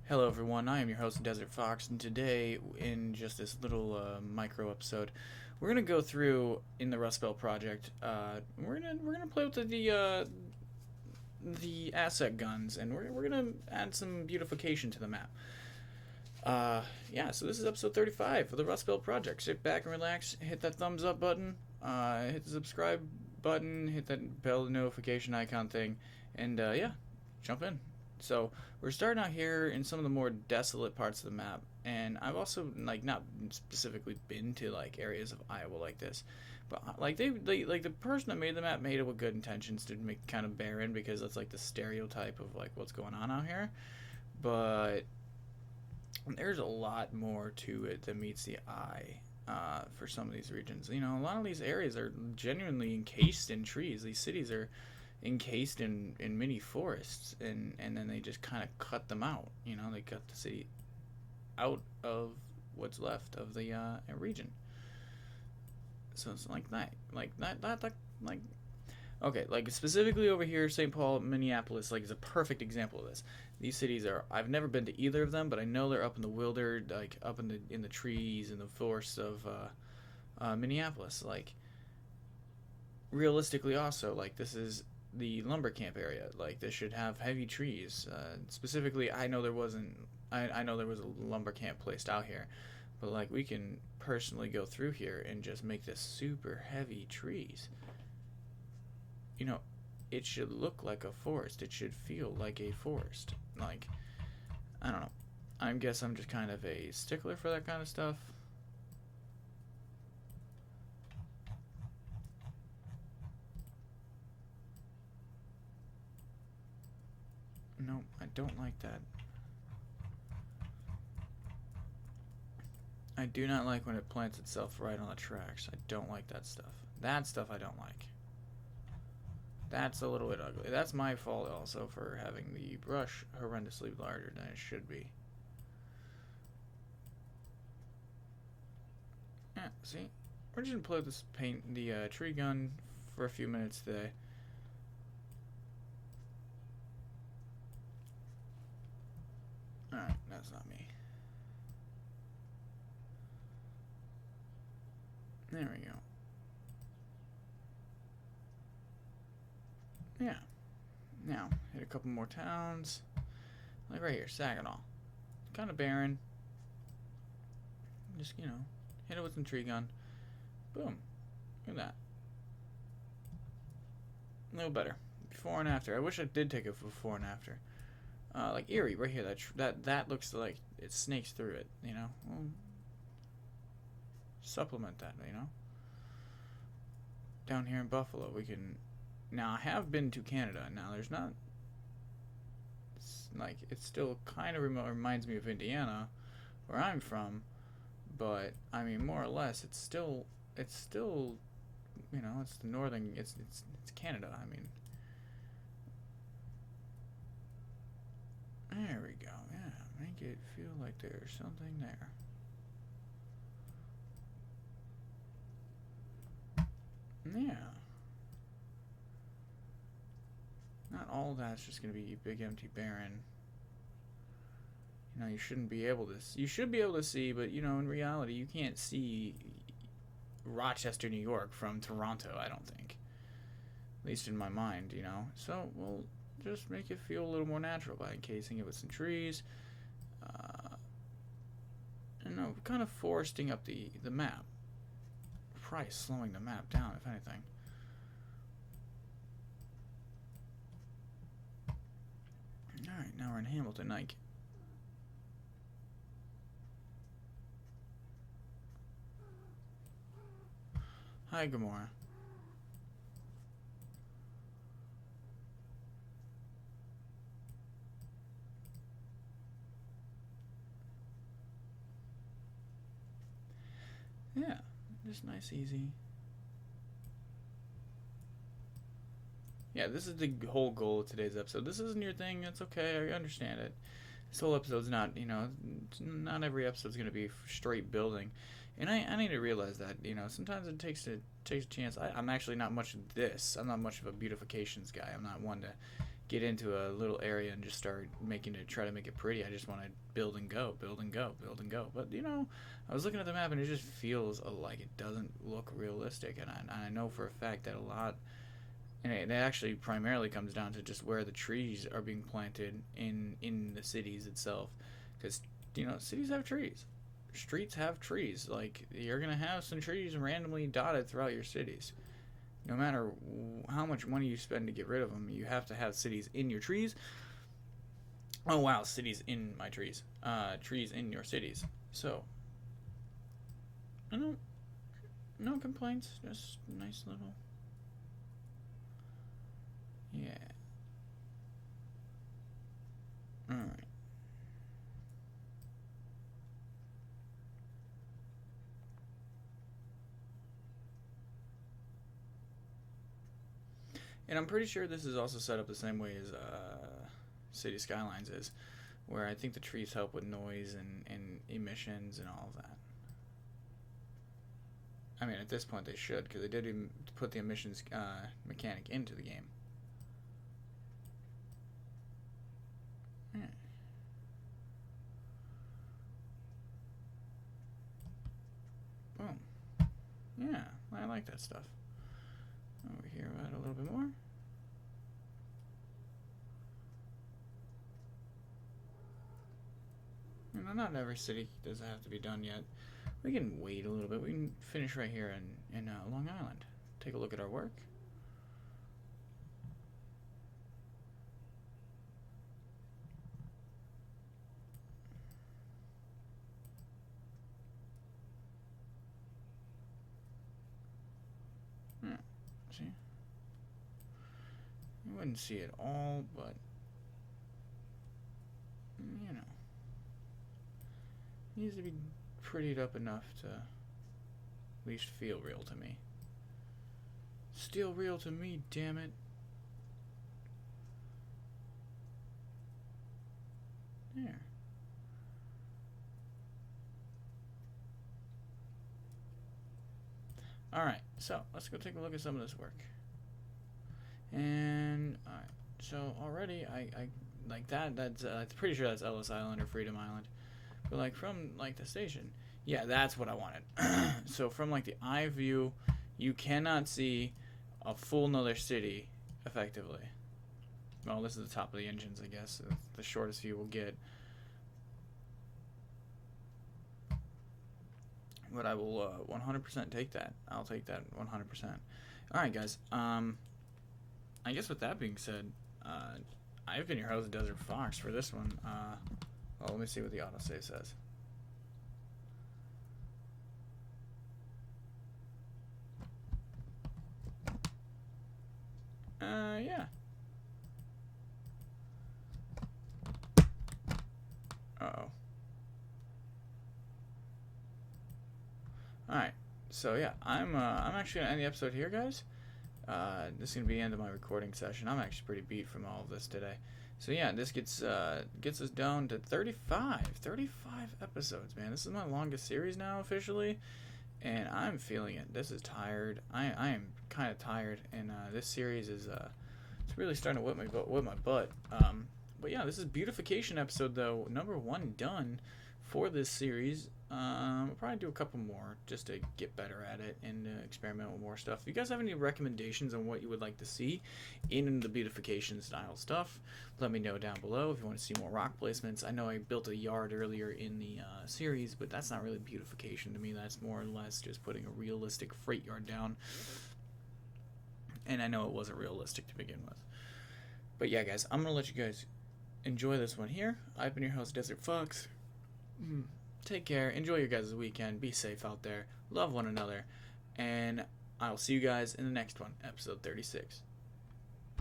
Hello everyone, I am your host DesertFox, and today, in just this little micro episode, we're gonna go through in the Rustbelt project. We're gonna play with the asset guns, and we're gonna add some beautification to the map. Yeah, so this is episode 35 of the Rustbelt project. Sit back and relax, hit that thumbs up button, hit the subscribe button, hit that bell notification icon thing, and yeah, jump in. So we're starting out here in some of the more desolate parts of the map, and I've also like not specifically been to like areas of Iowa like this, but like they like the person that made the map made it with good intentions to make kind of barren because that's like the stereotype of like what's going on out here. But there's a lot more to it than meets the eye. For some of these regions, you know, a lot of these areas are genuinely encased in trees. These cities are encased in mini forests, and then they just kind of cut them out. You know, they cut the city out of what's left of the region. So it's like okay, like specifically over here, St. Paul, Minneapolis, like is a perfect example of this. These cities are. I've never been to either of them, but I know they're up in the wilder, like up in the trees and the forests of Minneapolis. Like realistically, also like this is the lumber camp area. Like this should have heavy trees. Specifically, I know there wasn't. I know there was a lumber camp placed out here, but like we can personally go through here and just make this super heavy trees. You know, it should look like a forest. It should feel like a forest. Like I don't know. I guess I'm just kind of a stickler for that kind of stuff. No, I don't like that. I do not like when it plants itself right on the tracks. I don't like that stuff. That stuff I don't like. That's a little bit ugly. That's my fault also for having the brush horrendously larger than it should be. Yeah, see? We're just gonna play with this paint, the tree gun for a few minutes today. Alright, that's not me. There we go. Yeah. Now, hit a couple more towns. Like right here, Saginaw. Kind of barren. Just, you know, hit it with some tree gun. Boom. Look at that. A little better. Before and after. I wish I did take it before and after. Like Erie, right here. That looks like it snakes through it. You know, well, supplement that. You know, down here in Buffalo, we can. Now I have been to Canada. Now there's not. It's like it still kind of reminds me of Indiana, where I'm from, but I mean more or less it's still you know it's the northern it's Canada. I mean. There we go. Yeah, make it feel like there's something there. Yeah. Not all that's just gonna be big empty barren. You know, you shouldn't be able to. You should be able to see, but you know, in reality, you can't see Rochester, New York, from Toronto. I don't think, at least in my mind. You know, so we'll just make it feel a little more natural by encasing it with some trees. You know, kind of foresting up the map. Probably slowing the map down, if anything. All right, now we're in Hamilton, Nike. Hi, Gamora. Yeah, just nice, easy. Yeah, this is the whole goal of today's episode. This isn't your thing. That's okay. I understand it. This whole episode's not, you know, not every episode's gonna be straight building, and I need to realize that, you know, sometimes it takes a chance. I'm actually not much of this. I'm not much of a beautifications guy. I'm not one to get into a little area and just start try to make it pretty. I just want to build and go, build and go, build and go. But I was looking at the map and it just feels like it doesn't look realistic. And I know for a fact that a lot, and it actually primarily comes down to just where the trees are being planted in the cities itself, because cities have trees, streets have trees. Like, you're gonna have some trees randomly dotted throughout your cities. No matter how much money you spend to get rid of them, you have to have cities in your trees. Oh wow, cities in my trees. Trees in your cities. So, no complaints. Just nice little. Yeah. Alright. And I'm pretty sure this is also set up the same way as City Skylines is, where I think the trees help with noise and emissions and all of that. I mean, at this point they should, because they did even put the emissions mechanic into the game. Yeah. Boom. Yeah, I like that stuff. Over here, add a little bit more. Not every city does have to be done yet. We can wait a little bit. We can finish right here in Long Island. Take a look at our work. Yeah, see? You wouldn't see it all, but needs to be prettied up enough to at least feel real to me. Still real to me, damn it. There. Alright, so let's go take a look at some of this work. And alright, so already I like that's pretty sure that's Ellis Island or Freedom Island. But like from like the station, yeah, that's what I wanted. So from like the eye view, you cannot see a full nother city effectively. Well, this is the top of the engines, I guess. So the shortest view we'll get. But I will 100% take that. I'll take that 100%. All right, guys. I guess with that being said, I've been your host, DesertFox, for this one. Well, let me see what the autosave says. Yeah. Uh-oh. Alright. So, yeah, I'm actually going to end the episode here, guys. This is going to be the end of my recording session. I'm actually pretty beat from all of this today. So yeah, this gets us down to 35 episodes, man. This is my longest series now officially, and I'm feeling it. This is tired. I am kind of tired, and this series is it's really starting to whip my butt. But yeah, this is Beautification episode though, number 1 done for this series. We'll probably do a couple more just to get better at it and experiment with more stuff. If you guys have any recommendations on what you would like to see in the beautification style stuff, let me know down below. If you want to see more rock placements, I know I built a yard earlier in the series, but that's not really beautification to me. That's more or less just putting a realistic freight yard down, and I know it wasn't realistic to begin with. But yeah, guys, I'm gonna let you guys enjoy this one here. I've been your host, DesertFox. Take care. Enjoy your guys' weekend. Be safe out there. Love one another. And I'll see you guys in the next one, episode 36.